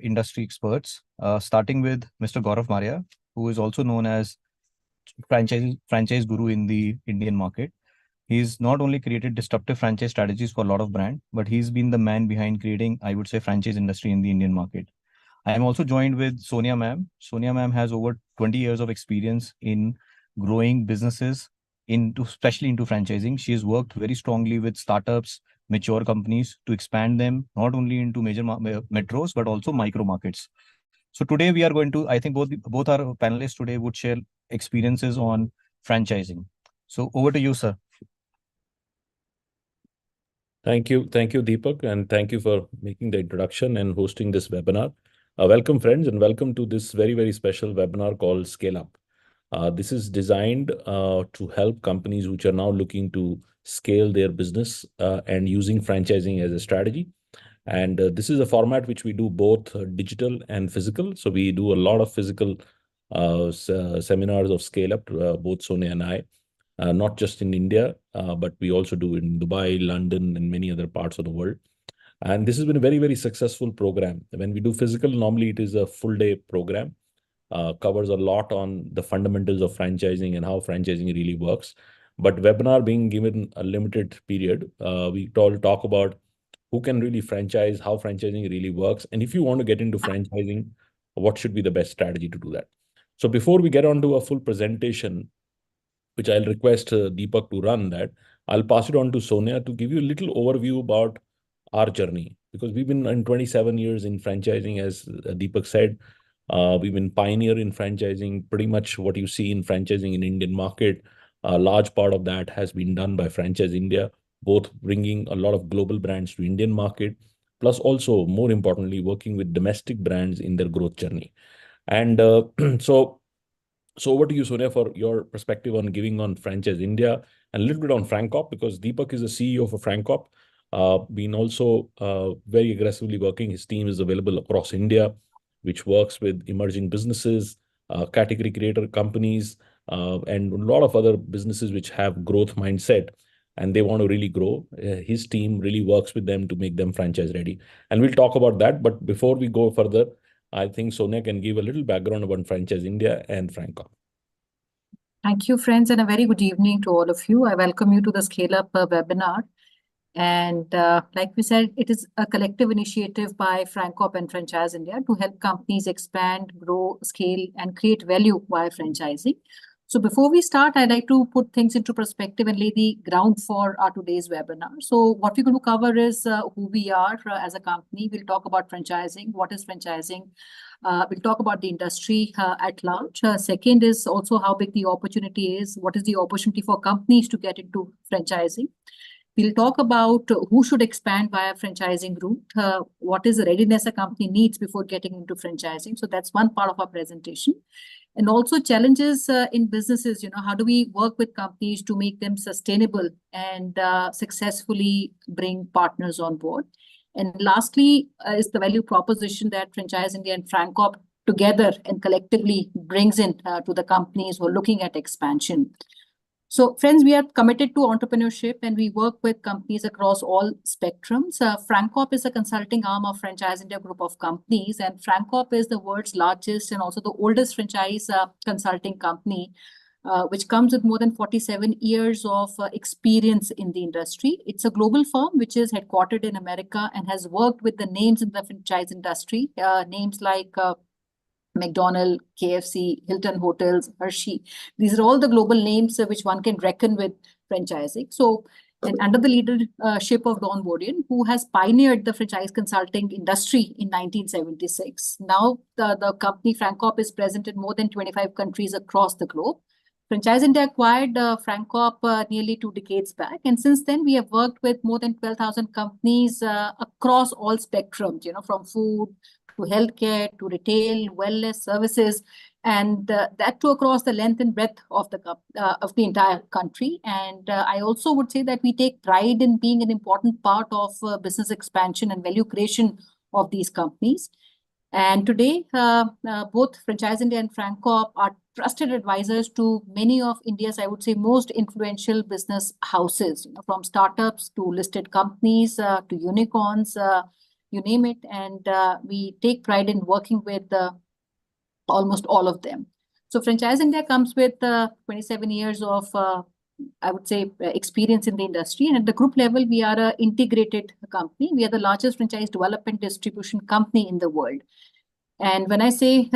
industry experts, starting with Mr. Gaurav Marya, who is also known as franchise guru in the Indian market. He's not only created disruptive franchise strategies for a lot of brand, but he's been the man behind creating, I would say, franchise industry in the Indian market. I am also joined with Sonia ma'am. Sonia ma'am has over 20 years of experience in growing businesses especially into franchising. She has worked very strongly with startups, mature companies to expand them not only into major metros but also micro markets. So today we are going to, I think both our panelists today would share experiences on franchising. So over to you, sir. Thank you, Deepak, and thank you for making the introduction and hosting this webinar. Welcome, friends, and welcome to this very, very special webinar called Scale Up. This is designed to help companies which are now looking to scale their business and using franchising as a strategy. And this is a format which we do both digital and physical. So we do a lot of physical seminars of Scale Up, both Sonia and I. Not just in India, but we also do in Dubai, London, and many other parts of the world. And this has been a very, very successful program. When we do physical, normally it is a full day program, covers a lot on the fundamentals of franchising and how franchising really works. But webinar being given a limited period, we all talk about who can really franchise, how franchising really works. And if you want to get into franchising, what should be the best strategy to do that? So before we get on to a full presentation, which I'll request Deepak to run that, I'll pass it on to Sonia to give you a little overview about our journey, because we've been in 27 years in franchising, as Deepak said. We've been pioneer in franchising. Pretty much what you see in franchising in Indian market, a large part of that has been done by Franchise India, both bringing a lot of global brands to Indian market, plus also, more importantly, working with domestic brands in their growth journey. And so over to you, Sonia, for your perspective on giving on Franchise India and a little bit on FranCop, because Deepak is the CEO for FranCop. Been also very aggressively working. His team is available across India, which works with emerging businesses, category creator companies, and a lot of other businesses which have growth mindset and they want to really grow. His team really works with them to make them franchise ready. And we'll talk about that. But before we go further, I think Sonia can give a little background about Franchise India and FranCop. Thank you, friends, and a very good evening to all of you. I welcome you to the Scale Up webinar. And like we said, it is a collective initiative by FranCop and Franchise India to help companies expand, grow, scale, and create value via franchising. So before we start, I'd like to put things into perspective and lay the ground for our today's webinar. So what we're going to cover is who we are as a company. We'll talk about franchising. What is franchising? We'll talk about the industry at large. Second is also how big the opportunity is. What is the opportunity for companies to get into franchising? We'll talk about who should expand via franchising route. What is the readiness a company needs before getting into franchising? So that's one part of our presentation. And also challenges in businesses, how do we work with companies to make them sustainable and successfully bring partners on board? And lastly is the value proposition that Franchise India and FranCop together and collectively brings in to the companies who are looking at expansion. So friends, we are committed to entrepreneurship and we work with companies across all spectrums. FranCop is a consulting arm of Franchise India group of companies, and FranCop is the world's largest and also the oldest franchise consulting company, which comes with more than 47 years of experience in the industry. It's a global firm which is headquartered in America and has worked with the names in the franchise industry, names like McDonald's, KFC, Hilton Hotels, Hershey. These are all the global names which one can reckon with franchising. So, and under the leadership of Don Bodian, who has pioneered the franchise consulting industry in 1976. Now, the company FranCop is present in more than 25 countries across the globe. Franchise India acquired FranCop nearly 2 decades back. And since then, we have worked with more than 12,000 companies across all spectrums, from food, to healthcare, to retail, wellness services, and that too across the length and breadth of the entire country. And I also would say that we take pride in being an important part of business expansion and value creation of these companies. And today, both Franchise India and FranCop are trusted advisors to many of India's, I would say, most influential business houses, from startups to listed companies to unicorns. you name it. And we take pride in working with almost all of them. So Franchise India comes with 27 years of, I would say, experience in the industry. And at the group level, we are an integrated company. We are the largest franchise development distribution company in the world. And when I say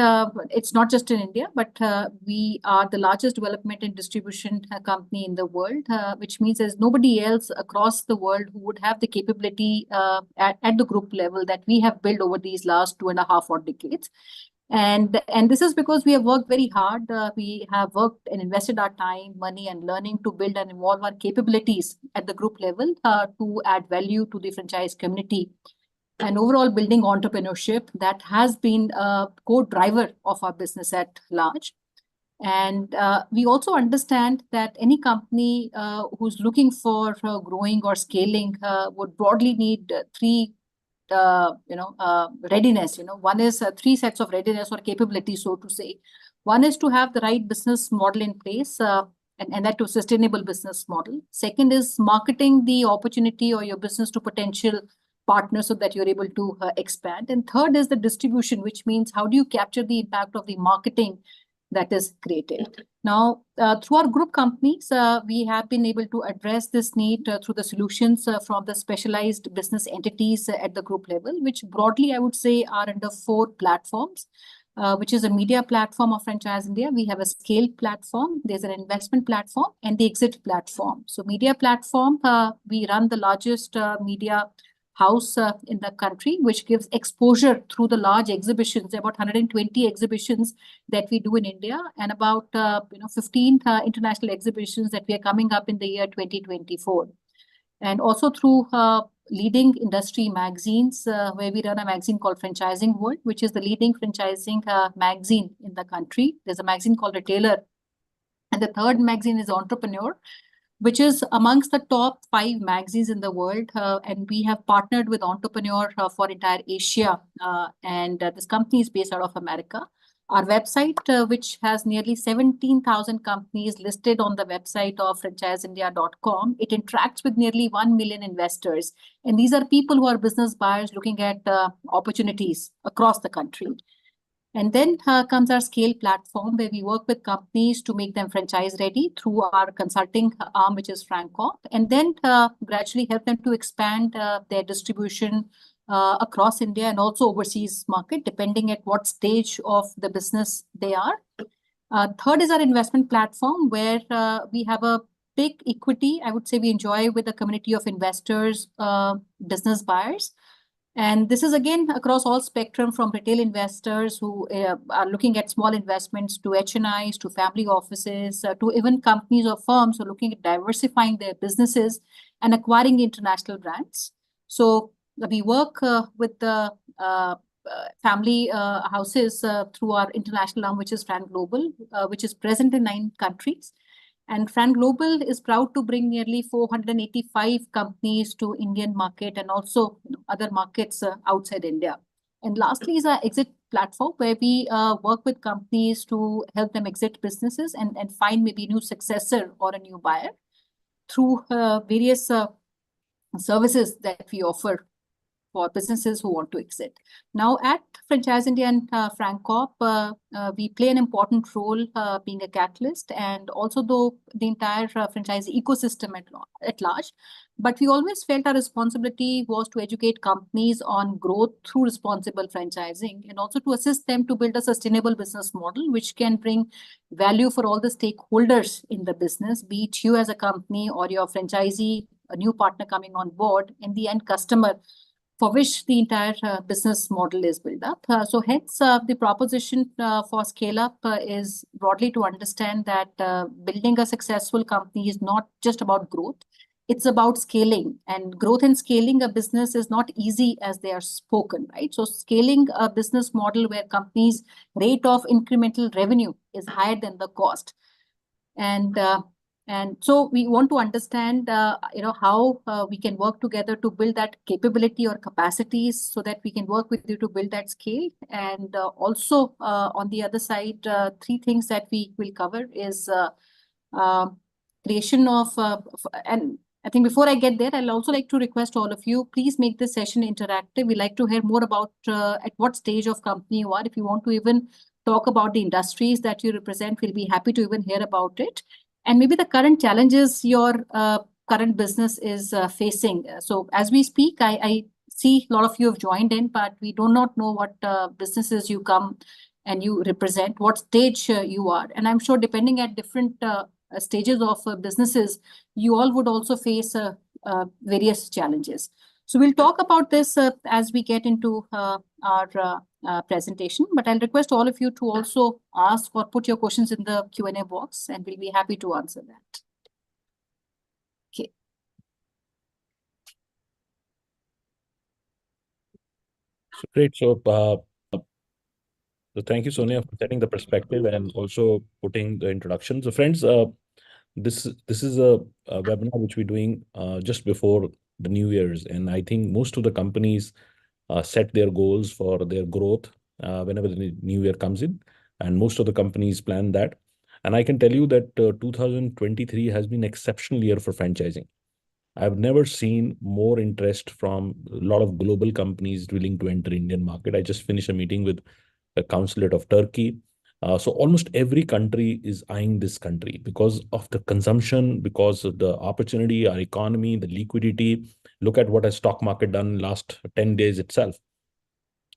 it's not just in India, but we are the largest development and distribution company in the world, which means there's nobody else across the world who would have the capability at the group level that we have built over these last 2.5 odd decades. And this is because we have worked very hard. We have worked and invested our time, money, and learning to build and evolve our capabilities at the group level to add value to the franchise community. And overall building entrepreneurship that has been a core driver of our business at large. And we also understand that any company who's looking for growing or scaling would broadly need three readiness. One is 3 sets of readiness or capability, so to say. One is to have the right business model in place, and that to sustainable business model. Second is marketing the opportunity or your business to potential partners so that you're able to expand. And third is the distribution, which means how do you capture the impact of the marketing that is created. Now, through our group companies, we have been able to address this need through the solutions from the specialized business entities at the group level, which broadly I would say are under 4 platforms, which is a media platform of Franchise India. We have a scale platform, there's an investment platform, and the exit platform. So media platform, we run the largest media house in the country, which gives exposure through the large exhibitions, about 120 exhibitions that we do in India, and about 15 international exhibitions that we are coming up in the year 2024. And also through leading industry magazines, where we run a magazine called Franchising World, which is the leading franchising magazine in the country. There's a magazine called Retailer, and the third magazine is Entrepreneur, which is amongst the top 5 magazines in the world. And we have partnered with Entrepreneur for entire Asia. And this company is based out of America. Our website, which has nearly 17,000 companies listed on the website of franchiseindia.com, it interacts with nearly 1 million investors. And these are people who are business buyers looking at opportunities across the country. And then comes our scale platform, where we work with companies to make them franchise ready through our consulting arm, which is FranCop, and then gradually help them to expand their distribution across India and also overseas market, depending at what stage of the business they are. Third is our investment platform, where we have a big equity, I would say we enjoy with a community of investors, business buyers. And this is again across all spectrum, from retail investors who are looking at small investments to HNIs, to family offices, to even companies or firms who are looking at diversifying their businesses and acquiring international brands. So we work with the family houses through our international arm, which is Fran Global, which is present in 9 countries. And Fran Global is proud to bring nearly 485 companies to Indian market and also other markets outside India. And lastly is our exit platform, where we work with companies to help them exit businesses and find maybe a new successor or a new buyer through various services that we offer for businesses who want to exit. Now at Franchise India and FranCop, we play an important role being a catalyst, and also though the entire franchise ecosystem at large. But we always felt our responsibility was to educate companies on growth through responsible franchising, and also to assist them to build a sustainable business model which can bring value for all the stakeholders in the business, be it you as a company or your franchisee, a new partner coming on board, and the end customer, for which the entire business model is built up. So hence the proposition for scale up is broadly to understand that building a successful company is not just about growth, it's about scaling. And growth and scaling a business is not easy as they are spoken, right? So scaling a business model where companies' rate of incremental revenue is higher than the cost. And so we want to understand, how we can work together to build that capability or capacities so that we can work with you to build that scale. And also on the other side, 3 things that we will cover is creation of, and I think before I get there, I'll also like to request all of you, please make this session interactive. We like to hear more about at what stage of company you are. If you want to even talk about the industries that you represent, we'll be happy to even hear about it. And maybe the current challenges your current business is facing. So as we speak, I see a lot of you have joined in, but we do not know what businesses you come and you represent, what stage you are. And I'm sure depending at different stages of businesses, you all would also face various challenges. So we'll talk about this as we get into our presentation, but I'll request all of you to also ask or put your questions in the Q&A box, and we'll be happy to answer that. Okay. So great. So thank you, Sonia, for setting the perspective and also putting the introduction. So friends, this is a webinar which we're doing just before the New Year's, and I think most of the companies set their goals for their growth whenever the new year comes in, and most of the companies plan that. And I can tell you that 2023 has been an exceptional year for franchising. I've never seen more interest from a lot of global companies willing to enter Indian market. I just finished a meeting with a consulate of Turkey. So almost every country is eyeing this country because of the consumption, because of the opportunity, our economy, the liquidity. Look at what has stock market done last 10 days itself.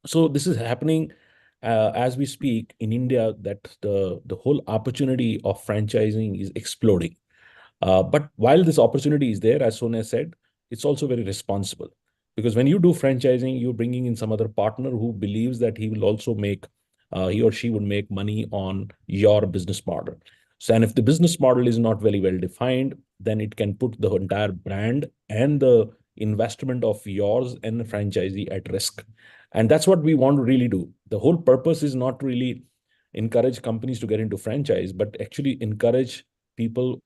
So this is happening as we speak in India, that the whole opportunity of franchising is exploding. But while this opportunity is there, as Sonia said, it's also very responsible, because when you do franchising, you're bringing in some other partner who believes that he will also make, he or she would make money on your business model. So, and if the business model is not very well defined, then it can put the entire brand and the investment of yours and the franchisee at risk. And that's what we want to really do. The whole purpose is not to really encourage companies to get into franchise, but actually encourage people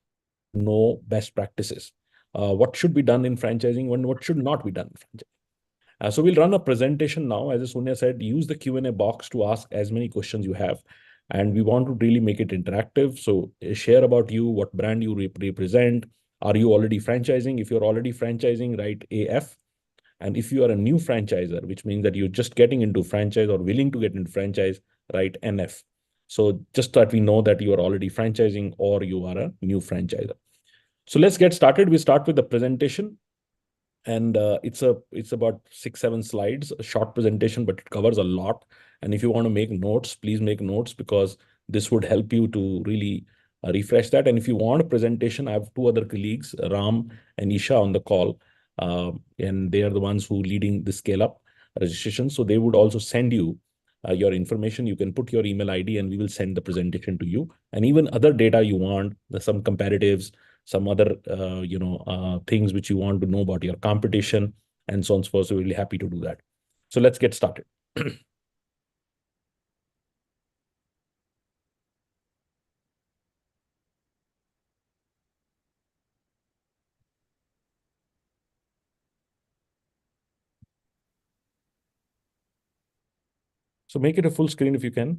know best practices, what should be done in franchising and what should not be done in franchising. So we'll run a presentation now. As Sonia said, use the Q&A box to ask as many questions you have. And we want to really make it interactive. So share about you, what brand you represent. Are you already franchising? If you're already franchising, write AF. And if you are a new franchiser, which means that you're just getting into franchise or willing to get into franchise, write NF. So just that we know that you are already franchising or you are a new franchiser. So let's get started. We start with the presentation, and it's about 6-7 slides, a short presentation, but it covers a lot. And if you want to make notes, please make notes, because this would help you to really refresh that. And if you want a presentation, I have two other colleagues, Ram and Isha, on the call, and they are the ones who leading the scale up registration. So they would also send you your information. You can put your email ID and we will send the presentation to you. And even other data you want, some comparatives, some other things which you want to know about your competition, and so on and so forth. So we're really happy to do that. So let's get started. So make it a full screen if you can.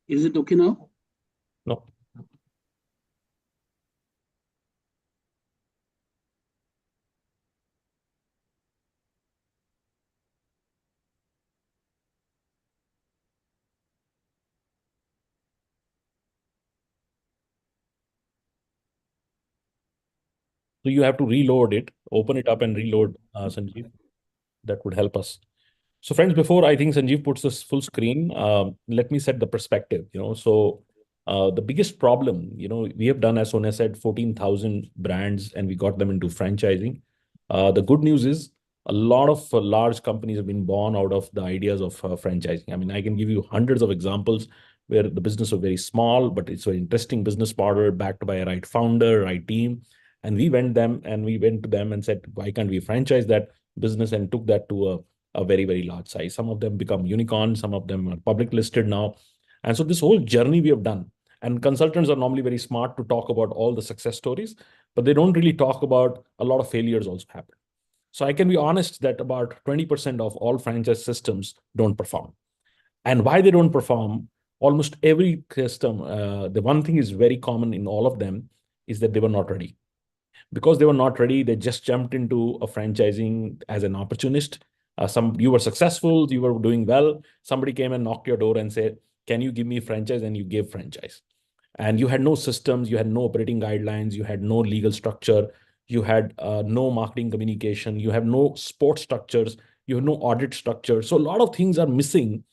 Is it okay now? No. So you have to reload it, open it up and reload, Sanjeev. That would help us. So friends, before I think Sanjeev puts this full screen, let me set the perspective. So the biggest problem, we have done, as Sonia said, 14,000 brands, and we got them into franchising. The good news is a lot of large companies have been born out of the ideas of franchising. I mean, I can give you hundreds of examples where the business was very small, but it's an interesting business model backed by a right founder, right team. And we went to them and said, why can't we franchise that business, and took that to a very, very large size. Some of them become unicorns, some of them are public listed now. And so this whole journey we have done, and consultants are normally very smart to talk about all the success stories, but they don't really talk about a lot of failures also happen. So I can be honest that about 20% of all franchise systems don't perform. And why they don't perform, almost every system, the one thing is very common in all of them is that they were not ready. Because they were not ready, they just jumped into a franchising as an opportunist. You were successful, you were doing well. Somebody came and knocked your door and said, "Can you give me franchise?" And you gave franchise. And you had no systems, you had no operating guidelines, you had no legal structure, you had no marketing communication, you have no support structures, you have no audit structure. So a lot of things are missing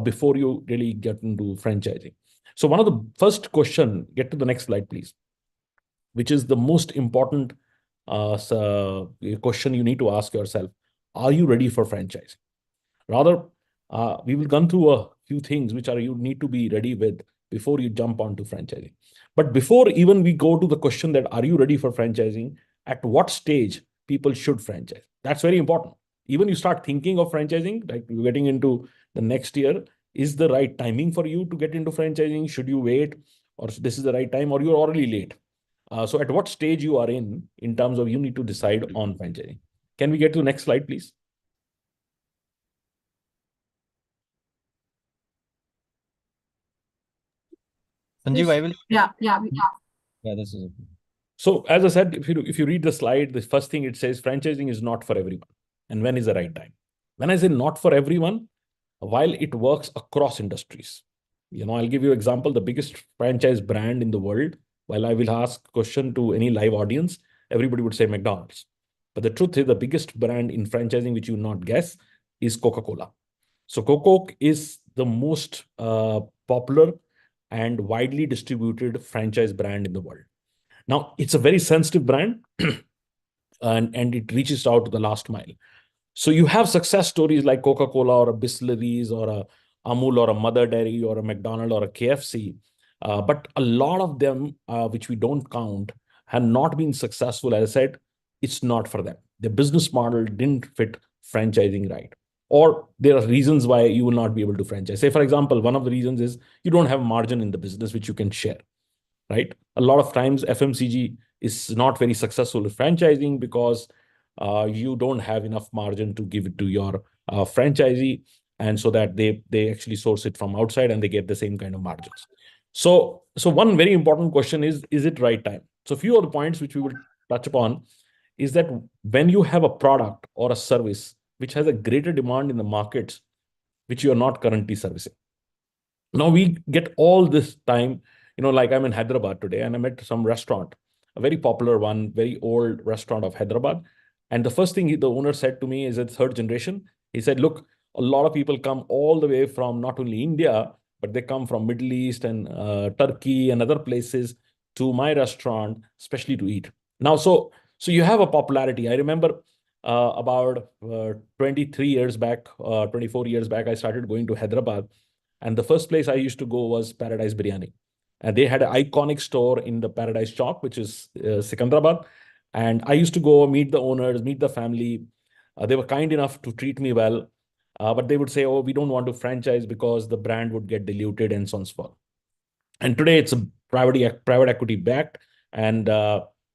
before you really get into franchising. So one of the first question, get to the next slide, please, which is the most important question you need to ask yourself. Are you ready for franchising? Rather, we will run through a few things which are you need to be ready with before you jump onto franchising. But before even we go to the question that are you ready for franchising, at what stage people should franchise? That's very important. Even you start thinking of franchising, like you're getting into the next year, is the right timing for you to get into franchising? Should you wait, or this is the right time, or you're already late? So at what stage you are in terms of you need to decide on franchising? Can we get to the next slide, please? Sanjeev, I will. Yeah. Yeah, this is it. So as I said, if you read the slide, the first thing it says franchising is not for everyone. And when is the right time? When I say not for everyone, while it works across industries, I'll give you an example. The biggest franchise brand in the world, while I will ask question to any live audience, everybody would say McDonald's. But the truth is the biggest brand in franchising, which you not guess, is Coca-Cola. So Coke is the most popular and widely distributed franchise brand in the world. Now, it's a very sensitive brand and it reaches out to the last mile. So you have success stories like Coca-Cola or a Bisleris or a Amul or a Mother Dairy or a McDonald's or a KFC. But a lot of them, which we don't count, have not been successful. As I said, it's not for them. The business model didn't fit franchising right. Or there are reasons why you will not be able to franchise. Say, for example, one of the reasons is you don't have margin in the business, which you can share, right? A lot of times FMCG is not very successful with franchising because you don't have enough margin to give it to your franchisee, and so that they actually source it from outside and they get the same kind of margins. So one very important question is it right time? So a few of the points which we will touch upon is that when you have a product or a service which has a greater demand in the markets which you are not currently servicing. Now we get all this time, like I'm in Hyderabad today and I'm at some restaurant, a very popular one, very old restaurant of Hyderabad. And the first thing the owner said to me is that third generation. He said, look, a lot of people come all the way from not only India, but they come from Middle East and Turkey and other places to my restaurant, especially to eat. Now, so you have a popularity. I remember about 23 years back, 24 years back, I started going to Hyderabad. And the first place I used to go was Paradise Biryani. And they had an iconic store in the Paradise Chowk, which is Secunderabad. And I used to go meet the owners, meet the family. They were kind enough to treat me well. But they would say, oh, we don't want to franchise because the brand would get diluted and so on and so forth. And today it's a private equity backed. And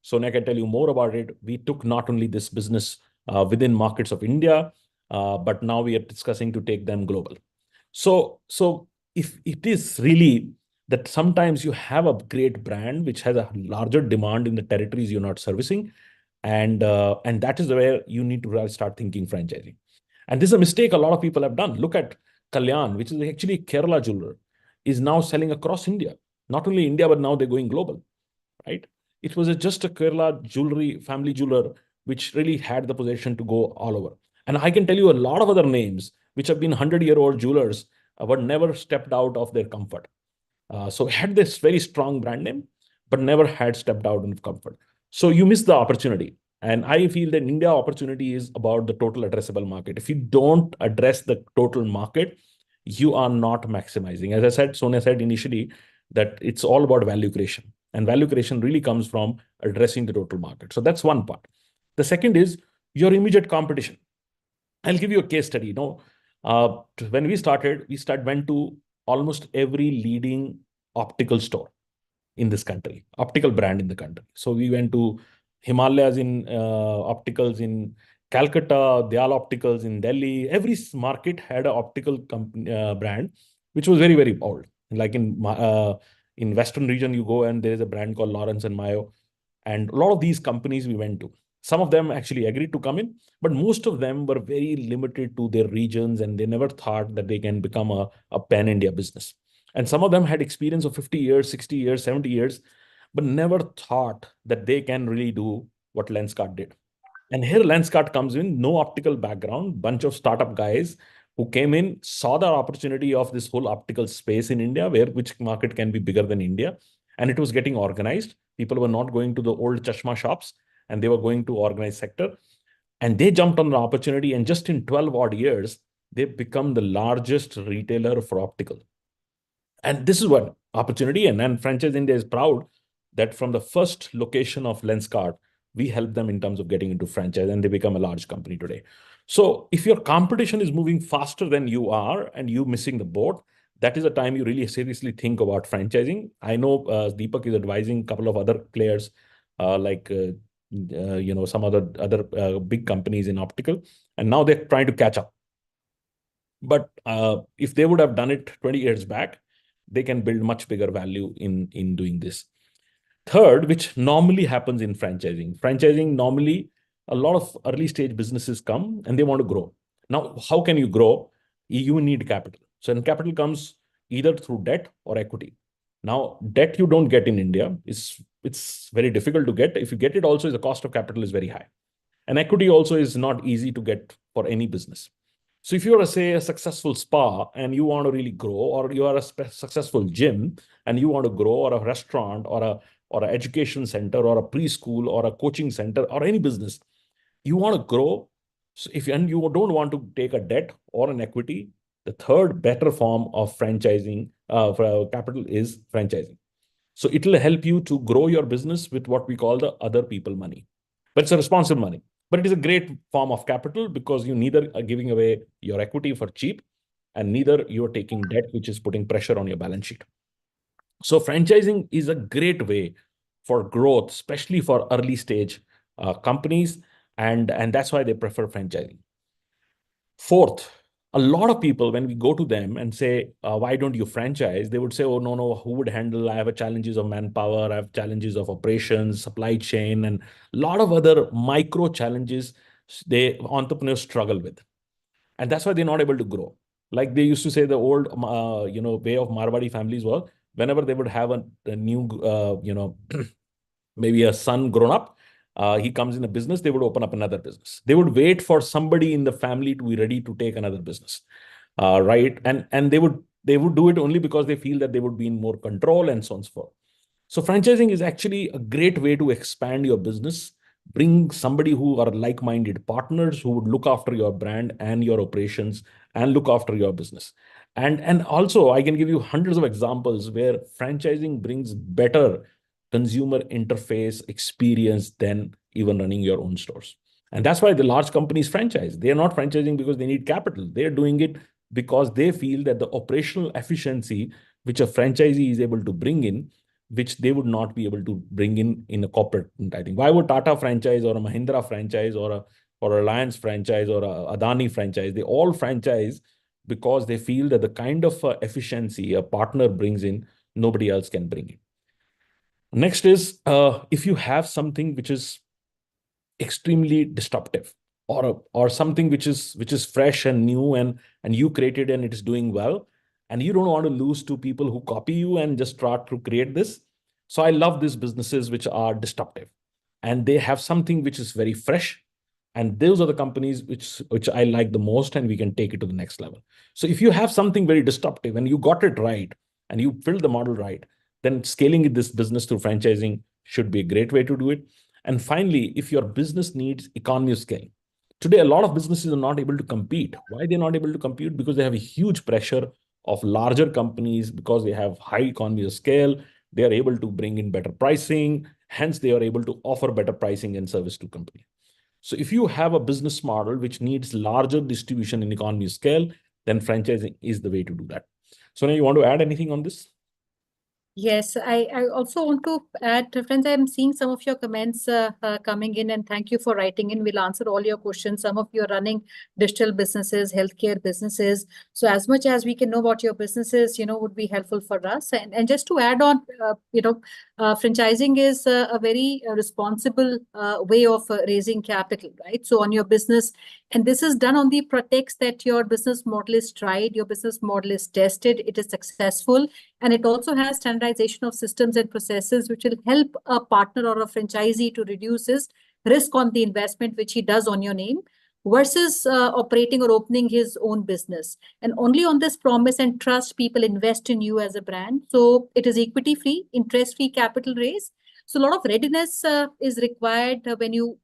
Sonia can tell you more about it. We took not only this business within markets of India, but now we are discussing to take them global. So if it is really that sometimes you have a great brand which has a larger demand in the territories you're not servicing, and that is where you need to start thinking franchising. And this is a mistake a lot of people have done. Look at Kalyan, which is actually Kerala jeweler, is now selling across India. Not only India, but now they're going global, right? It was just a Kerala jewelry, family jeweler, which really had the position to go all over. And I can tell you a lot of other names which have been 100-year-old jewelers but never stepped out of their comfort. So had this very strong brand name, but never had stepped out in comfort. So you miss the opportunity. And I feel that India opportunity is about the total addressable market. If you don't address the total market, you are not maximizing. As I said, Sonia said initially that it's all about value creation. And value creation really comes from addressing the total market. So that's one part. The second is your immediate competition. I'll give you a case study. When we went to almost every leading optical store in this country, optical brand in the country. So we went to Himalayas in opticals in Calcutta, Dayal Opticals in Delhi. Every market had an optical brand, which was very, very old. Like in Western region, you go and there is a brand called Lawrence and Mayo. And a lot of these companies we went to. Some of them actually agreed to come in, but most of them were very limited to their regions and they never thought that they can become a pan-India business. And some of them had experience of 50 years, 60 years, 70 years, but never thought that they can really do what Lenskart did. And here Lenskart comes in, no optical background, bunch of startup guys who came in, saw the opportunity of this whole optical space in India, which market can be bigger than India. And it was getting organized. People were not going to the old chashma shops and they were going to organized sector. And they jumped on the opportunity. And just in 12 odd years, they've become the largest retailer for optical. And this is what opportunity. And Franchise India is proud that from the first location of Lenskart, we help them in terms of getting into franchise and they become a large company today. So if your competition is moving faster than you are and you missing the boat, that is a time you really seriously think about franchising. I know Deepak is advising a couple of other players some other big companies in optical, and now they're trying to catch up. But if they would have done it 20 years back, they can build much bigger value in doing this. Third, which normally happens in franchising, normally a lot of early stage businesses come and they want to grow. Now, how can you grow? You need capital. So, and capital comes either through debt or equity. Now, debt you don't get in India. It's very difficult to get. If you get it also, the cost of capital is very high. And equity also is not easy to get for any business. So if you're, say, a successful spa and you want to really grow, or you are a successful gym and you want to grow, or a restaurant, or an education center, or a preschool, or a coaching center, or any business, you want to grow. So and you don't want to take a debt or an equity, the third better form of franchising for capital is franchising. So it will help you to grow your business with what we call the other people money. But it's a responsible money. But it is a great form of capital because you neither are giving away your equity for cheap and neither you're taking debt, which is putting pressure on your balance sheet. So franchising is a great way for growth, especially for early stage companies. And that's why they prefer franchising. Fourth, a lot of people, when we go to them and say, why don't you franchise? They would say, oh, no, who would handle? I have challenges of manpower. I have challenges of operations, supply chain, and a lot of other micro challenges entrepreneurs struggle with. And that's why they're not able to grow. Like they used to say, the old, way of Marwadi families was, whenever they would have a new, maybe a son grown up, he comes in a business, they would open up another business. They would wait for somebody in the family to be ready to take another business, right? And they would do it only because they feel that they would be in more control and so on and so forth. So franchising is actually a great way to expand your business, bring somebody who are like-minded partners who would look after your brand and your operations and look after your business. And also, I can give you hundreds of examples where franchising brings better consumer interface experience than even running your own stores. And that's why the large companies franchise. They are not franchising because they need capital. They're doing it because they feel that the operational efficiency which a franchisee is able to bring in, which they would not be able to bring in a corporate. I think, why would Tata franchise or a Mahindra franchise or a Reliance franchise or a Adani franchise? They all franchise because they feel that the kind of efficiency a partner brings in, nobody else can bring in. Next is if you have something which is extremely disruptive or something which is fresh and new and you created and it is doing well, and you don't want to lose to people who copy you and just try to create this. So I love these businesses which are disruptive and they have something which is very fresh. And those are the companies which I like the most, and we can take it to the next level. So if you have something very disruptive and you got it right and you build the model right, then scaling this business through franchising should be a great way to do it. And finally, if your business needs economy of scale, today a lot of businesses are not able to compete. Why they're not able to compete? Because they have a huge pressure of larger companies, because they have high economy of scale. They are able to bring in better pricing. Hence, they are able to offer better pricing and service to company. So if you have a business model which needs larger distribution in economy of scale, then franchising is the way to do that. Sonia, you want to add anything on this? Yes, I also want to add, friends, I'm seeing some of your comments coming in, and thank you for writing in. We'll answer all your questions. Some of you are running digital businesses, healthcare businesses. So as much as we can know about your businesses, would be helpful for us. And just to add on, franchising is a very responsible way of raising capital, right? So on your business, and this is done on the pretext that your business model is tried, your business model is tested, it is successful, and it also has standardization of systems and processes, which will help a partner or a franchisee to reduce his risk on the investment which he does on your name versus operating or opening his own business. And only on this promise and trust, people invest in you as a brand. So it is equity free, interest free capital raise. So a lot of readiness is required when you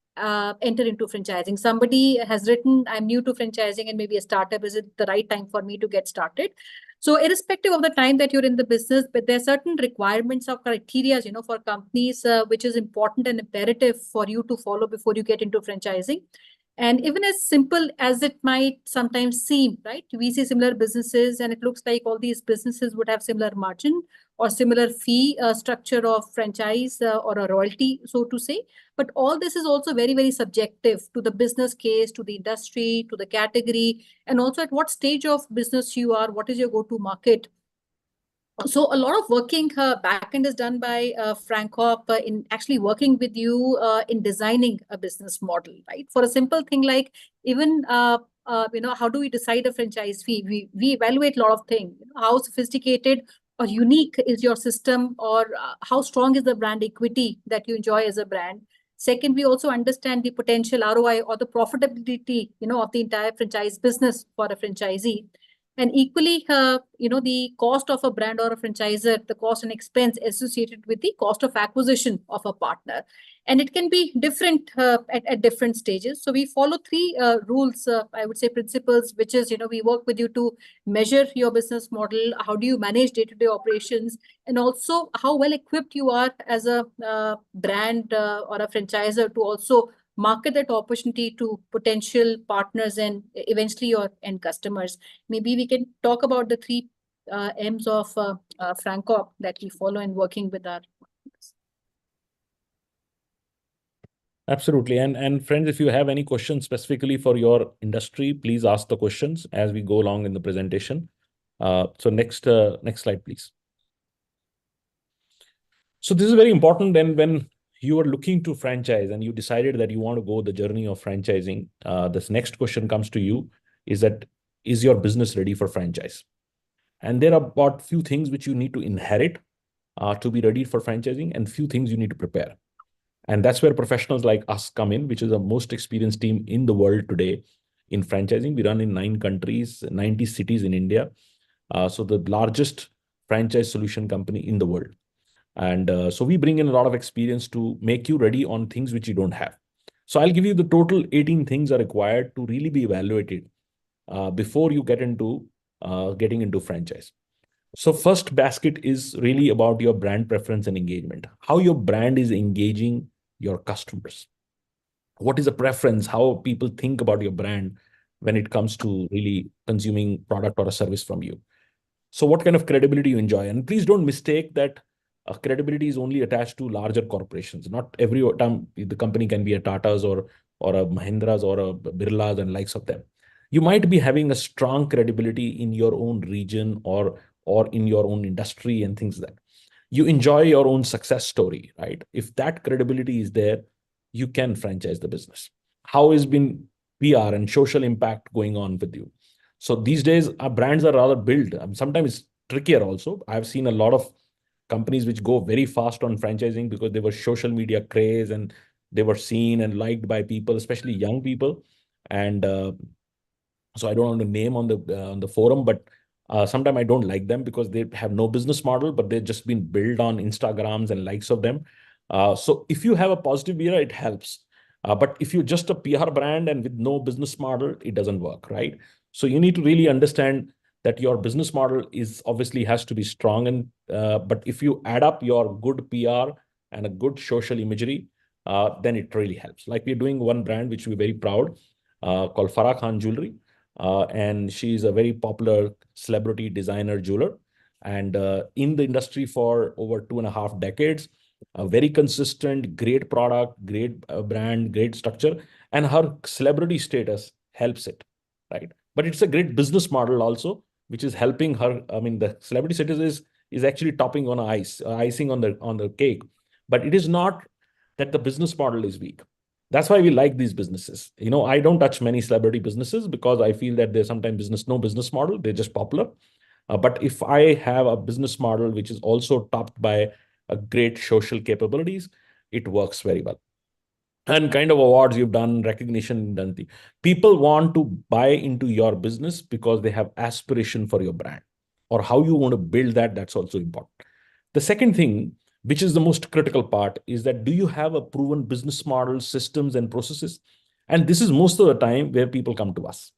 enter into franchising. Somebody has written, I'm new to franchising and maybe a startup. Is it the right time for me to get started? So irrespective of the time that you're in the business, but there are certain requirements or criteria, for companies, which is important and imperative for you to follow before you get into franchising. And even as simple as it might sometimes seem, right? We see similar businesses and it looks like all these businesses would have similar margin or similar fee structure of franchise or a royalty, so to say. But all this is also very, very subjective to the business case, to the industry, to the category, and also at what stage of business you are, what is your go-to market. So a lot of working backend is done by Francop in actually working with you in designing a business model, right? For a simple thing like even, how do we decide a franchise fee? We evaluate a lot of things. How sophisticated or unique is your system, or how strong is the brand equity that you enjoy as a brand? Second, we also understand the potential ROI or the profitability, of the entire franchise business for a franchisee. And equally, the cost of a brand or a franchisor, the cost and expense associated with the cost of acquisition of a partner. And it can be different at different stages. So we follow three rules, I would say principles, which is, we work with you to measure your business model. How do you manage day-to-day operations? And also how well equipped you are as a brand or a franchisor to also market that opportunity to potential partners and eventually your end customers. Maybe we can talk about the three M's of Francop that we follow in working with our partners. Absolutely. And friends, if you have any questions specifically for your industry, please ask the questions as we go along in the presentation. So next slide, please. So this is very important. And when you are looking to franchise and you decided that you want to go the journey of franchising, this next question comes to you is that, is your business ready for franchise? And there are about few things which you need to inherit to be ready for franchising, and few things you need to prepare. And that's where professionals like us come in, which is the most experienced team in the world today in franchising. We run in 9 countries, 90 cities in India. So the largest franchise solution company in the world. And so we bring in a lot of experience to make you ready on things which you don't have. So I'll give you the total 18 things are required to really be evaluated before you get into getting into franchise. So first basket is really about your brand preference and engagement. How your brand is engaging your customers. What is the preference? How people think about your brand when it comes to really consuming product or a service from you. So what kind of credibility you enjoy? And please don't mistake that credibility is only attached to larger corporations. Not every time the company can be a Tata's or a Mahindras or a Birla's and likes of them. You might be having a strong credibility in your own region or in your own industry and things like that. You enjoy your own success story, right? If that credibility is there, you can franchise the business. How has been PR and social impact going on with you? So these days, our brands are rather built. Sometimes it's trickier also. I've seen a lot of companies which go very fast on franchising because they were social media craze and they were seen and liked by people, especially young people. And so I don't want to name on the forum, but sometimes I don't like them because they have no business model, but they've just been built on Instagrams and likes of them. So if you have a positive era, it helps. But if you're just a PR brand and with no business model, it doesn't work, right? So you need to really understand that your business model is obviously has to be strong. And but if you add up your good PR and a good social imagery, then it really helps. Like we're doing one brand, which we're very proud, called Farah Khan Jewelry. and she's a very popular celebrity designer jeweler, and in the industry for over 2.5 decades. A very consistent, great product, great brand, great structure, and her celebrity status helps it, right? But it's a great business model also, which is helping her. I mean, the celebrity status is actually topping on icing on the cake, but it is not that the business model is weak. That's why we like these businesses. I don't touch many celebrity businesses because I feel that there's sometimes no business model. They're just popular. But if I have a business model which is also topped by a great social capabilities, it works very well. And kind of awards you've done, recognition done. People want to buy into your business because they have aspiration for your brand or how you want to build that. That's also important. The second thing, which is the most critical part, is that do you have a proven business model, systems, and processes? And this is most of the time where people come to us.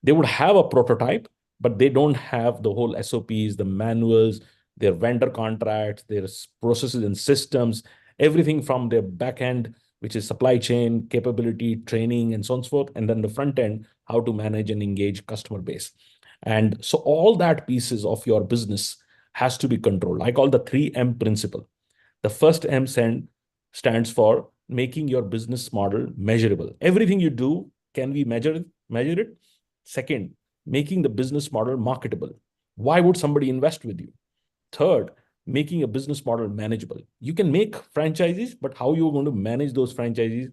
They would have a prototype, but they don't have the whole SOPs, the manuals, their vendor contracts, their processes and systems, everything from their back end, which is supply chain, capability, training, and so on and so forth. And then the front end, how to manage and engage customer base. And so all that pieces of your business has to be controlled. I call the 3M principle. The first M stands for making your business model measurable. Everything you do can we measure it. Second, making the business model marketable. Why would somebody invest with you? Third, making a business model manageable. You can make franchises, but how you're going to manage those franchises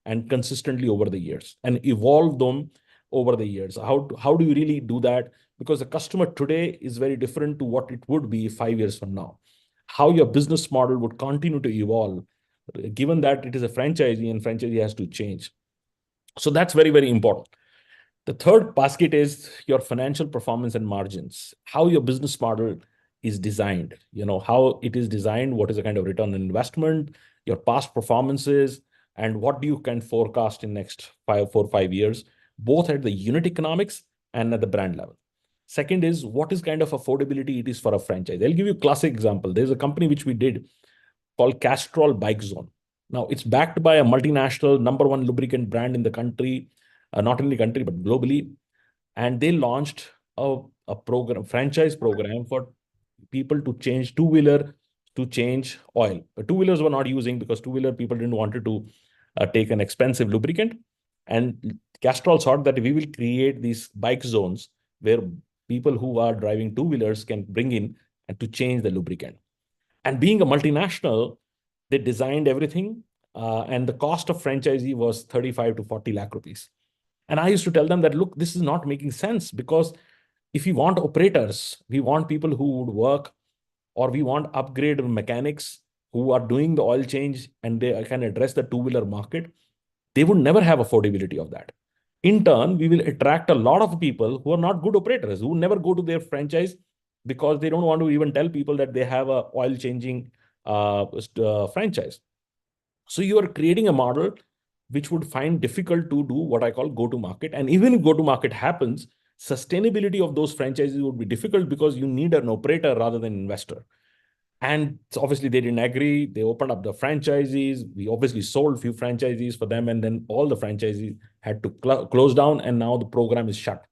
and consistently over the years and evolve them over the years. How do you really do that? Because the customer today is very different to what it would be 5 years from now. How your business model would continue to evolve, given that it is a franchisee and franchisee has to change. So that's very, very important. The third basket is your financial performance and margins, how your business model is designed, how it is designed, what is the kind of return on investment, your past performances, and what do you can forecast in next 5 years, both at the unit economics and at the brand level. Second is what is kind of affordability it is for a franchise. I'll give you a classic example. There's a company which we did called Castrol Bike Zone. Now it's backed by a multinational #1 lubricant brand in the country, not in the country, but globally. And they launched a franchise program for people to change two-wheeler to change oil. But two-wheelers were not using because two-wheeler people didn't want to take an expensive lubricant. And Castrol thought that we will create these bike zones where people who are driving two-wheelers can bring in and to change the lubricant. And being a multinational, they designed everything. And the cost of franchisee was 35 to 40 lakh rupees. And I used to tell them that, look, this is not making sense because if we want operators, we want people who would work, or we want upgrade mechanics who are doing the oil change and they can address the two-wheeler market, they would never have affordability of that. In turn, we will attract a lot of people who are not good operators, who never go to their franchise because they don't want to even tell people that they have a oil changing franchise. So you are creating a model which would find difficult to do what I call go-to-market. And even if go-to-market happens, sustainability of those franchises would be difficult because you need an operator rather than investor. And so obviously they didn't agree. They opened up the franchises. We obviously sold a few franchises for them. And then all the franchises had to close down. And now the program is shut.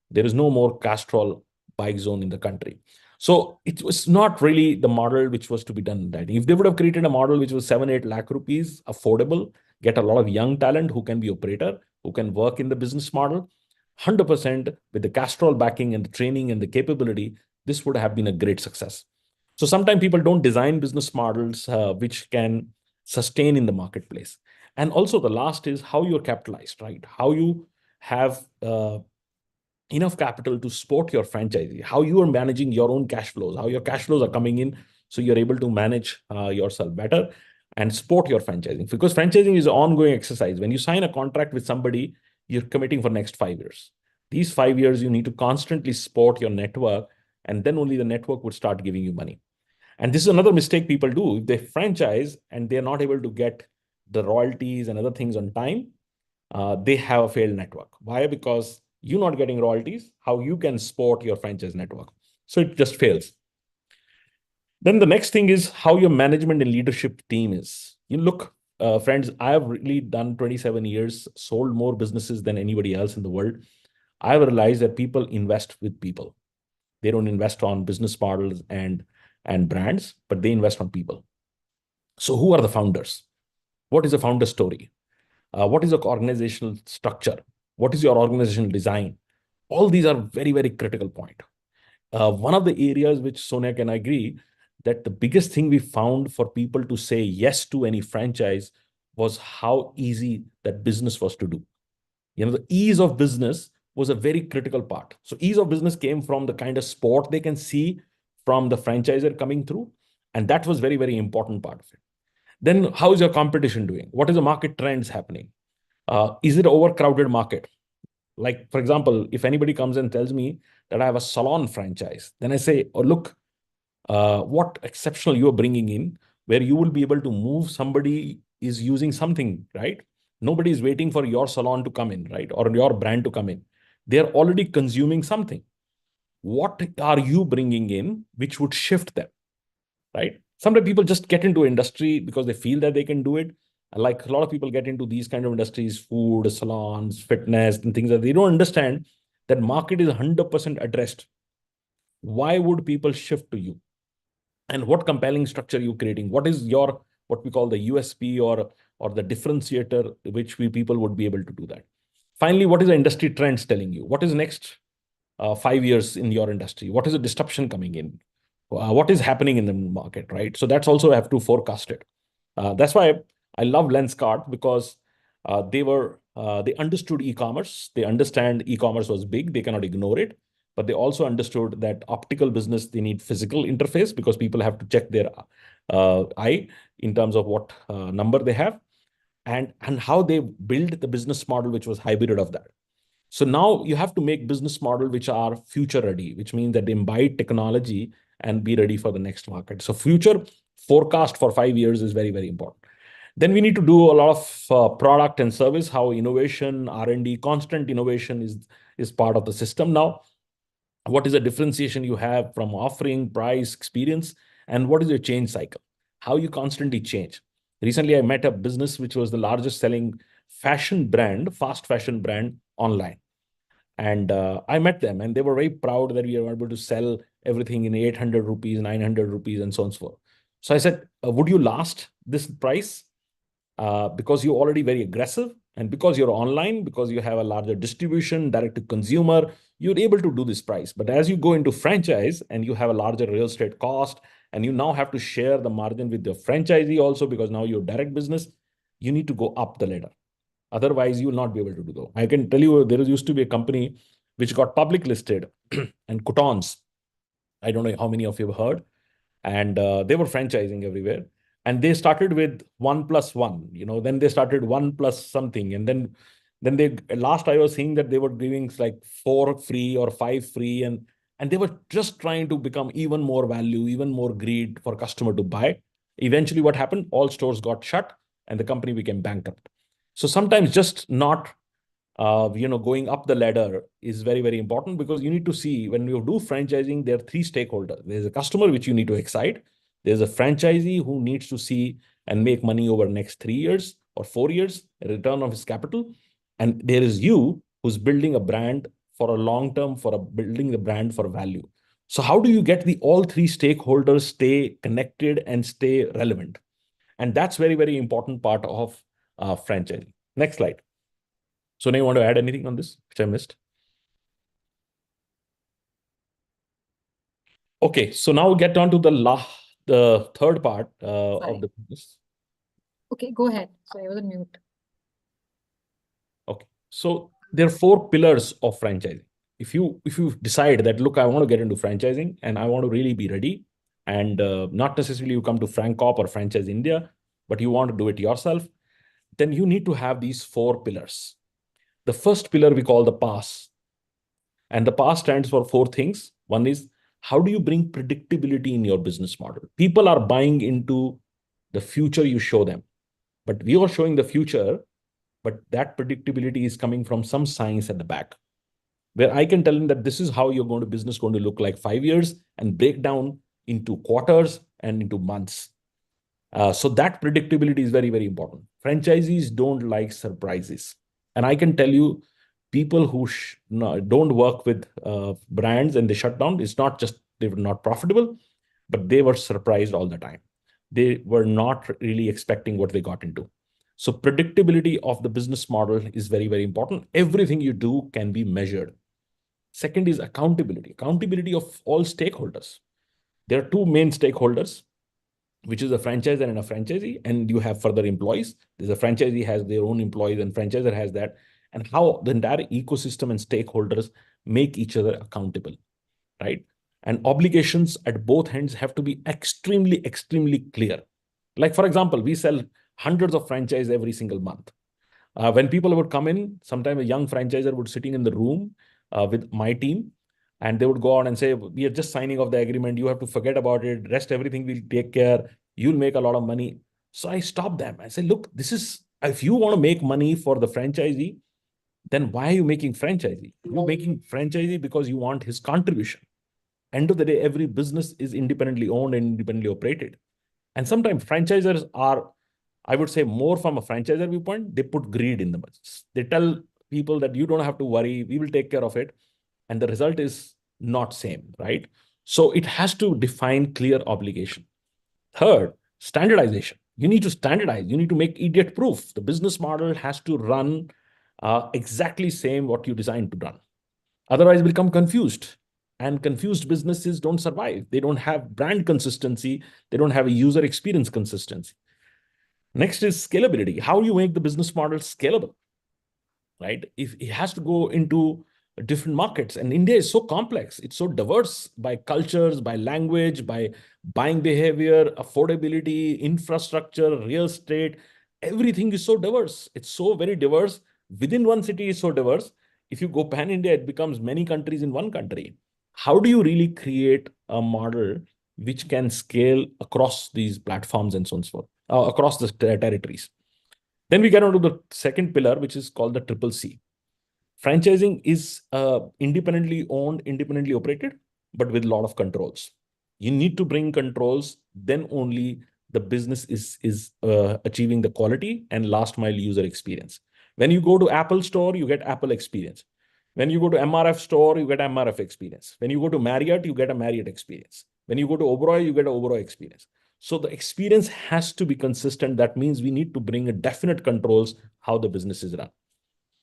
There is no more Castrol Bike Zone in the country. So it was not really the model which was to be done. Right? If they would have created a model which was 7-8 lakh rupees, affordable, get a lot of young talent who can be operator, who can work in the business model, 100% with the Castrol backing and the training and the capability, this would have been a great success. So sometimes people don't design business models which can sustain in the marketplace. And also the last is how you're capitalized, right? How you have enough capital to support your franchisee, how you are managing your own cash flows, how your cash flows are coming in, so you're able to manage yourself better and support your franchising. Because franchising is an ongoing exercise. When you sign a contract with somebody, you're committing for next 5 years. These 5 years, you need to constantly support your network, and then only the network would start giving you money. And this is another mistake people do. If they franchise and they're not able to get the royalties and other things on time, they have a failed network. Why? Because you're not getting royalties, how you can support your franchise network. So it just fails. Then the next thing is how your management and leadership team is. You look, friends, I have really done 27 years, sold more businesses than anybody else in the world. I've realized that people invest with people. They don't invest on business models and brands, but they invest on people. So who are the founders? What is a founder story? What is the organizational structure? What is your organizational design? All these are very, very critical point. One of the areas which Sonia can agree that the biggest thing we found for people to say yes to any franchise was how easy that business was to do. The ease of business was a very critical part. So ease of business came from the kind of support they can see from the franchisor coming through. And that was very, very important part of it. Then how is your competition doing? What is the market trends happening? Is it overcrowded market? Like, for example, if anybody comes and tells me that I have a salon franchise, then I say, oh, look, what exceptional you are bringing in, where you will be able to move somebody is using something, right? Nobody is waiting for your salon to come in, right? Or your brand to come in. They're already consuming something. What are you bringing in which would shift them, right? Sometimes people just get into industry because they feel that they can do it. Like a lot of people get into these kind of industries, food, salons, fitness, and things that they don't understand that market is 100% addressed. Why would people shift to you? And what compelling structure are you creating? What is your, what we call the USP or the differentiator, which people would be able to do that? Finally, what is the industry trends telling you? What is next 5 years in your industry? What is the disruption coming in? What is happening in the market, right? So that's also have to forecast it. That's why I love Lenskart, because they understood e-commerce. They understand e-commerce was big. They cannot ignore it. But they also understood that optical business, they need physical interface because people have to check their eye in terms of what number they have, and how they build the business model, which was hybrid of that. So now you have to make business model which are future ready, which means that they imbibe technology and be ready for the next market. So future forecast for 5 years is very, very important. Then we need to do a lot of product and service, how innovation, R&D, constant innovation is part of the system now. What is the differentiation you have from offering, price, experience, and what is your change cycle? How you constantly change. Recently, I met a business which was the largest selling fashion brand, fast fashion brand online. And I met them and they were very proud that we were able to sell everything in 800 rupees, 900 rupees, and so on and so forth. So I said, would you last this price? Because you're already very aggressive, and because you're online, because you have a larger distribution, direct to consumer, you're able to do this price. But as you go into franchise and you have a larger real estate cost, and you now have to share the margin with your franchisee also, because now you're direct business, you need to go up the ladder. Otherwise, you will not be able to do that. I can tell you there used to be a company which got public listed and Coutons. I don't know how many of you have heard. And they were franchising everywhere. And they started with 1+1, then they started 1+ something. And then they, last I was seeing that they were giving like 4 free or 5 free. And they were just trying to become even more value, even more greed for customer to buy. Eventually what happened? All stores got shut and the company became bankrupt. So sometimes just not going up the ladder is very, very important, because you need to see when you do franchising, there are 3 stakeholders. There's a customer which you need to excite. There's a franchisee who needs to see and make money over next 3 years or 4 years, a return of his capital. And there is you who's building a brand for a long term, building the brand for value. So how do you get the all 3 stakeholders stay connected and stay relevant? And that's very, very important part of franchising. Next slide. So now you want to add anything on this, which I missed? Okay, so now we get on to the third part of the business. Okay, go ahead. Sorry, I was on mute. Okay, so there are 4 pillars of franchising. If you decide that, look, I want to get into franchising and I want to really be ready, and not necessarily you come to FranCop or Franchise India, but you want to do it yourself, then you need to have these 4 pillars. The first pillar we call the PASS. And the PASS stands for 4 things. One is, how do you bring predictability in your business model? People are buying into the future you show them. But we are showing the future, but that predictability is coming from some science at the back, where I can tell them that this is how your business going to look like 5 years, and break down into quarters and into months. So that predictability is very, very important. Franchisees don't like surprises. And I can tell you, people who don't work with brands and they shut down, it's not just they were not profitable, but they were surprised all the time. They were not really expecting what they got into. So predictability of the business model is very, very important. Everything you do can be measured. Second is accountability of all stakeholders. There are two main stakeholders, which is a franchisor and a franchisee, and you have further employees. There's a franchisee has their own employees and franchisor has that, and how the entire ecosystem and stakeholders make each other accountable, right? And obligations at both ends have to be extremely, extremely clear. Like, for example, we sell hundreds of franchise every single month. When people would come in, sometimes a young franchisor would sitting in the room with my team, and they would go on and say, we are just signing off the agreement. You have to forget about it. Rest everything we'll take care. You'll make a lot of money. So I stopped them. I said, look, this is, if you want to make money for the franchisee, then why are you making franchisee? You're making franchisee because you want his contribution. End of the day, every business is independently owned and independently operated. And sometimes franchisors are, I would say, more from a franchisor viewpoint, they put greed in the business. They tell people that you don't have to worry, we will take care of it. And the result is not same, right? So it has to define clear obligation. Third, standardization. You need to standardize. You need to make idiot proof. The business model has to run exactly same what you designed to run. Otherwise, become confused. And confused businesses don't survive. They don't have brand consistency. They don't have a user experience consistency. Next is scalability. How you make the business model scalable, right? If it has to go into different markets, and India is so complex, it's so diverse by cultures, by language, by buying behavior, affordability, infrastructure, real estate, everything is so diverse. It's so very diverse. Within one city is so diverse. If you go pan-India, it becomes many countries in one country. How do you really create a model which can scale across these platforms and so on and so forth, across the territories? Then we get on to the second pillar, which is called the triple C. Franchising is independently owned, independently operated, but with a lot of controls. You need to bring controls, then only the business is achieving the quality and last mile user experience. When you go to Apple store, you get Apple experience. When you go to MRF store, you get MRF experience. When you go to Marriott, you get a Marriott experience. When you go to Oberoi, you get an Oberoi experience. So the experience has to be consistent. That means we need to bring a definite controls how the business is run.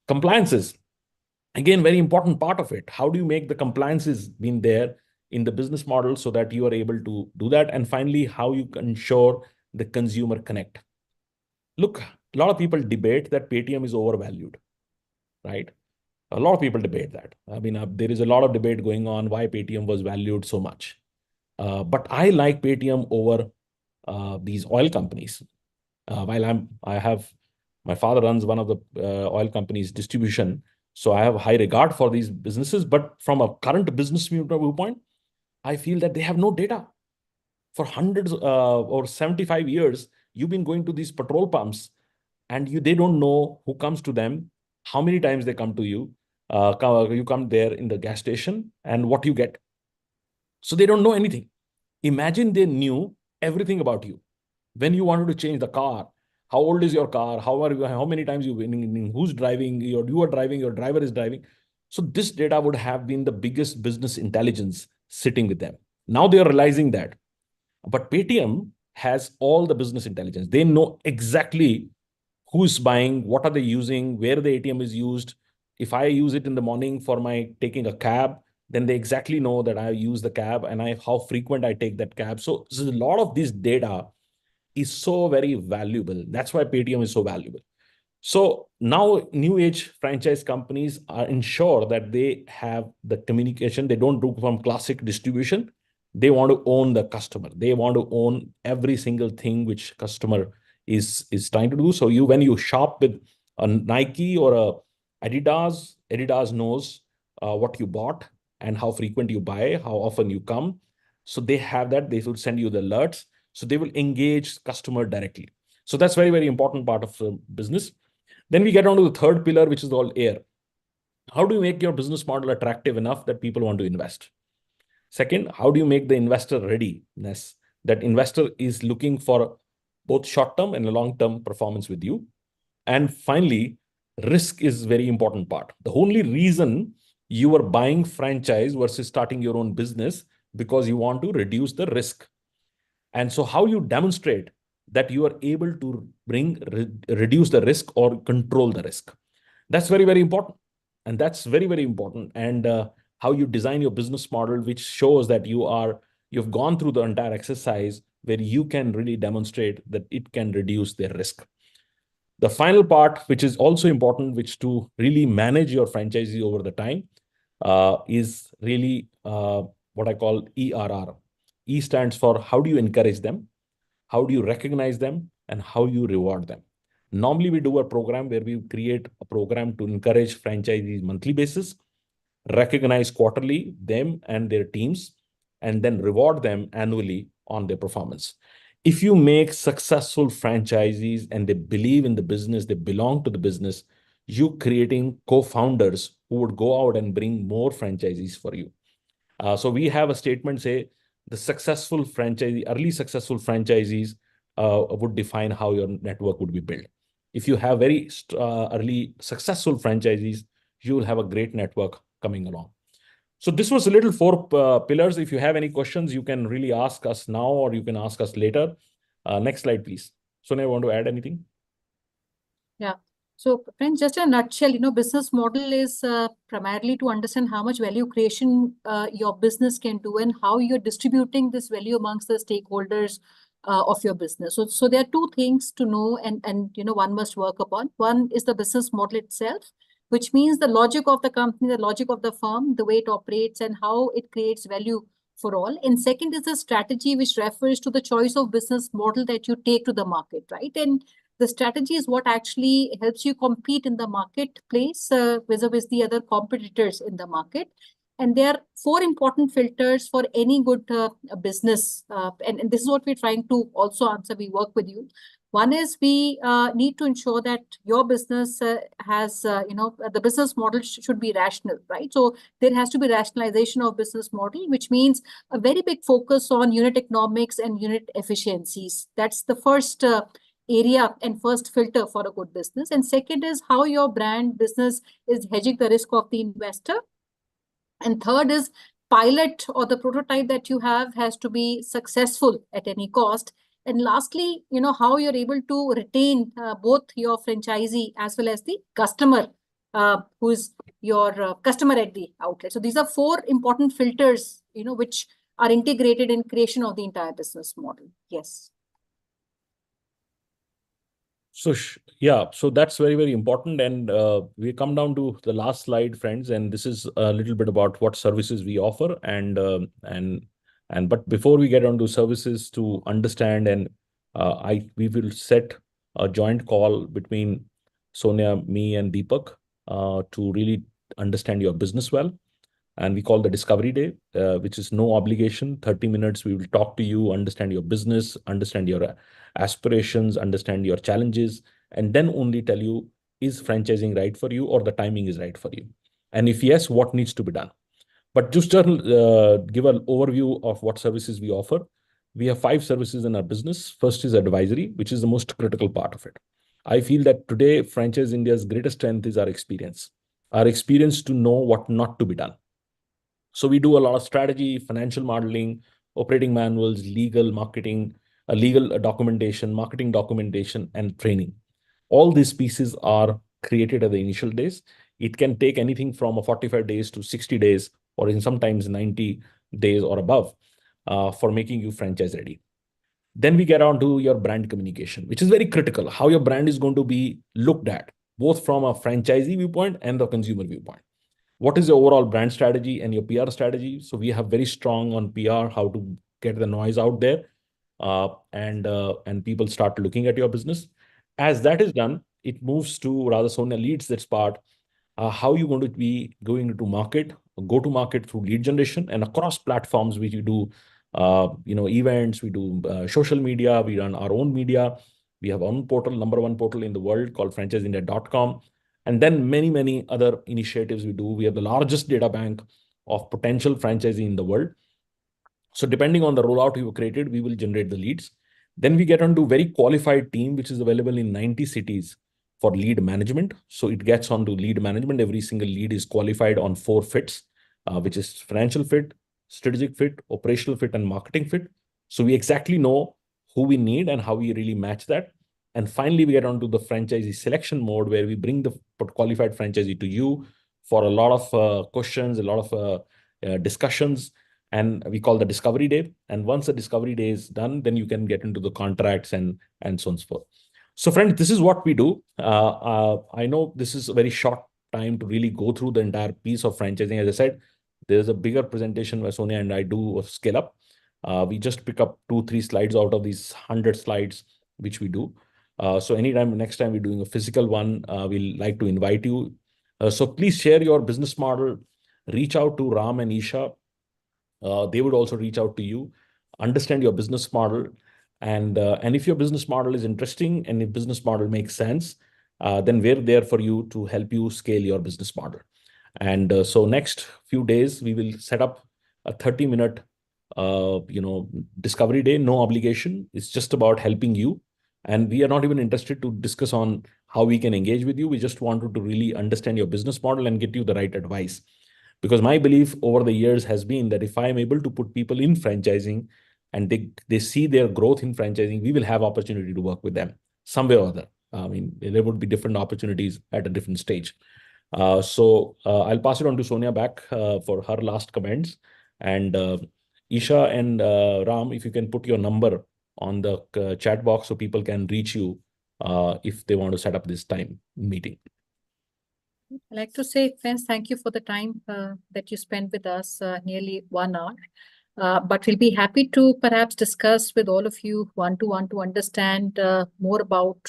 Compliances, again, very important part of it. How do you make the compliances being there in the business model so that you are able to do that? And finally, how you ensure the consumer connect. Look, a lot of people debate that Paytm is overvalued, right? A lot of people debate that. I mean, there is a lot of debate going on why Paytm was valued so much. But I like Paytm over these oil companies. My father runs one of the oil companies' distribution. So I have high regard for these businesses. But from a current business viewpoint, I feel that they have no data. For hundreds or 75 years, you've been going to these petrol pumps and they don't know who comes to them, how many times they come to you. You come there in the gas station and what you get. So they don't know anything. Imagine they knew everything about you. When you wanted to change the car, how old is your car? How many times you've been, who's driving? You are driving, your driver is driving. So this data would have been the biggest business intelligence sitting with them. Now they are realizing that. But Paytm has all the business intelligence. They know exactly who's buying, what are they using, where the ATM is used. If I use it in the morning for my taking a cab, then they exactly know that I use the cab and how frequent I take that cab. So a lot of this data is so very valuable. That's why Paytm is so valuable. So now new age franchise companies are ensure that they have the communication. They don't do from classic distribution. They want to own the customer. They want to own every single thing which customer is trying to do. So when you shop with a Nike or a Adidas knows what you bought and how frequent you buy, how often you come. So they have that. They will send you the alerts. So they will engage customer directly. So that's very, very important part of the business. Then we get on to the third pillar, which is called air. How do you make your business model attractive enough that people want to invest? Second, how do you make the investor readiness? That investor is looking for both short-term and long-term performance with you. And finally, risk is very important part. The only reason you are buying franchise versus starting your own business because you want to reduce the risk. And so how you demonstrate that you are able to reduce the risk or control the risk. That's very, very important. And that's very, very important. And how you design your business model, which shows that you've gone through the entire exercise where you can really demonstrate that it can reduce their risk. The final part, which is also important, which to really manage your franchisee over the time, is really what I call ERR. E stands for how do you encourage them, how do you recognize them, and how you reward them. Normally, we do a program where we create a program to encourage franchisees monthly basis, recognize quarterly them and their teams, and then reward them annually on their performance. If you make successful franchisees and they believe in the business, they belong to the business, you creating co-founders who would go out and bring more franchisees for you. So we have a statement say the successful franchisee, early successful franchisees would define how your network would be built. If you have very early successful franchisees, you will have a great network coming along. So this was a little 4 pillars. If you have any questions, you can really ask us now or you can ask us later. Next slide, please. Sonia, want to add anything? Yeah. So, friends, just a nutshell, business model is primarily to understand how much value creation your business can do and how you're distributing this value amongst the stakeholders of your business. So there are 2 things to know and one must work upon. One is the business model itself, which means the logic of the company, the logic of the firm, the way it operates and how it creates value for all. And second is the strategy, which refers to the choice of business model that you take to the market, right? And the strategy is what actually helps you compete in the marketplace vis-a-vis the other competitors in the market. And there are 4 important filters for any good business. And this is what we're trying to also answer. We work with you. One is we need to ensure that your business has, the business model should be rational, right? So there has to be rationalization of business model, which means a very big focus on unit economics and unit efficiencies. That's the first area and first filter for a good business. And second is how your brand business is hedging the risk of the investor. And third is pilot or the prototype that you have has to be successful at any cost. And lastly, how you're able to retain both your franchisee as well as the customer, who is your customer at the outlet. So these are 4 important filters, which are integrated in creation of the entire business model. Yes. So yeah, so that's very, very important. And we come down to the last slide, friends. And this is a little bit about what services we offer. But before we get on to services to understand, and we will set a joint call between Sonia, me, and Deepak to really understand your business well. And we call the Discovery Day, which is no obligation. 30 minutes, we will talk to you, understand your business, understand your aspirations, understand your challenges, and then only tell you, is franchising right for you or the timing is right for you? And if yes, what needs to be done? But just to give an overview of what services we offer, we have 5 services in our business. First is advisory, which is the most critical part of it. I feel that today, Franchise India's greatest strength is our experience to know what not to be done. So we do a lot of strategy, financial modeling, operating manuals, legal marketing, legal documentation, marketing documentation, and training. All these pieces are created at the initial days. It can take anything from 45 days to 60 days, or in sometimes 90 days or above, for making you franchise ready. Then we get on to your brand communication, which is very critical. How your brand is going to be looked at, both from a franchisee viewpoint and the consumer viewpoint. What is your overall brand strategy and your PR strategy? So we have very strong on PR, how to get the noise out there, and people start looking at your business. As that is done, it moves to, rather Sonia leads that part, how you're going to be going to market, go to market through lead generation and across platforms, which you do, events, we do social media, we run our own media. We have our own portal, #1 portal in the world called franchiseindia.com. And then many, many other initiatives we do. We have the largest data bank of potential franchisee in the world. So depending on the rollout you created, we will generate the leads. Then we get onto very qualified team, which is available in 90 cities for lead management. So it gets onto lead management. Every single lead is qualified on 4 fits, which is financial fit, strategic fit, operational fit, and marketing fit. So we exactly know who we need and how we really match that. And finally, we get onto the franchisee selection mode, where we bring the qualified franchisee to you for a lot of questions, a lot of discussions, and we call the discovery day. And once the discovery day is done, then you can get into the contracts and so on and so forth. So friends, this is what we do. I know this is a very short time to really go through the entire piece of franchising. As I said, there's a bigger presentation where Sonia and I do of Scale Up. We just pick up 2-3 slides out of these 100 slides, which we do. So anytime, next time we're doing a physical one, we'll like to invite you. So please share your business model, reach out to Ram and Isha. They would also reach out to you, understand your business model. And if your business model is interesting and if business model makes sense, then we're there for you to help you scale your business model. And so next few days, we will set up a 30-minute discovery day, no obligation. It's just about helping you. And we are not even interested to discuss on how we can engage with you. We just wanted to really understand your business model and get you the right advice. Because my belief over the years has been that if I am able to put people in franchising and they see their growth in franchising, we will have opportunity to work with them somewhere or other. I mean, there would be different opportunities at a different stage. So I'll pass it on to Sonia back for her last comments. And Isha and Ram, if you can put your number on the chat box so people can reach you if they want to set up this time meeting. I'd like to say, friends, thank you for the time that you spent with us, nearly 1 hour. But we'll be happy to perhaps discuss with all of you one-to-one to understand more about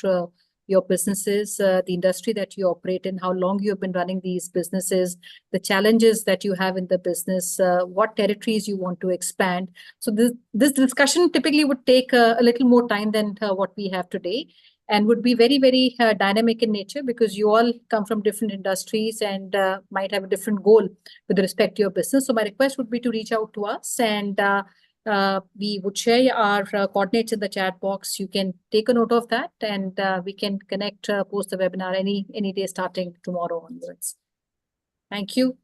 your businesses, the industry that you operate in, how long you've been running these businesses, the challenges that you have in the business, what territories you want to expand. So this discussion typically would take a little more time than what we have today, and would be very, very dynamic in nature, because you all come from different industries and might have a different goal with respect to your business. So my request would be to reach out to us, and we would share our coordinates in the chat box. You can take a note of that, and we can connect post the webinar any day starting tomorrow onwards. Thank you.